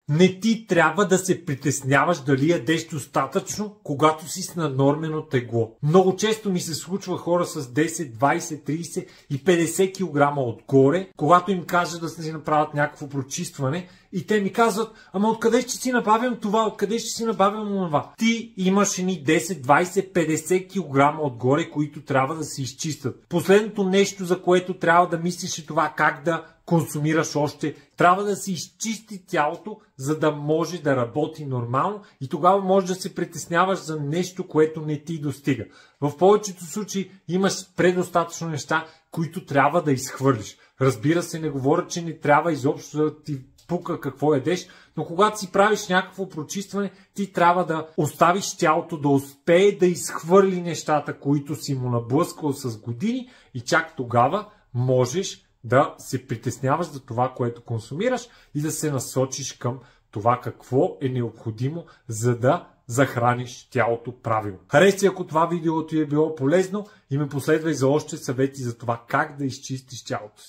Не ти трябва да се притесняваш дали ядеш достатъчно, когато си с наднормено тегло. Много често ми се случва хора с 10, 20, 30 и 50 кг отгоре, когато им кажа да си направят някакво прочистване и те ми казват: ама откъде ще си набавям това, откъде ще си набавям това? Ти имаш едни 10, 20, 50 кг отгоре, които трябва да се изчистят. Последното нещо, за което трябва да мислиш, е това как да консумираш още. Трябва да се изчисти тялото, за да може да работи нормално и тогава можеш да се притесняваш за нещо, което не ти достига. В повечето случаи имаш предостатъчно неща, които трябва да изхвърлиш. Разбира се, не говоря, че не трябва изобщо да ти пука какво ядеш, но когато си правиш някакво прочистване, ти трябва да оставиш тялото да успее да изхвърли нещата, които си му наблъскал с години и чак тогава можеш да се притесняваш за това, което консумираш и да се насочиш към това какво е необходимо, за да захраниш тялото правилно. Хареса, ако това видео ти е било полезно и ме последвай за още съвети за това как да изчистиш тялото си.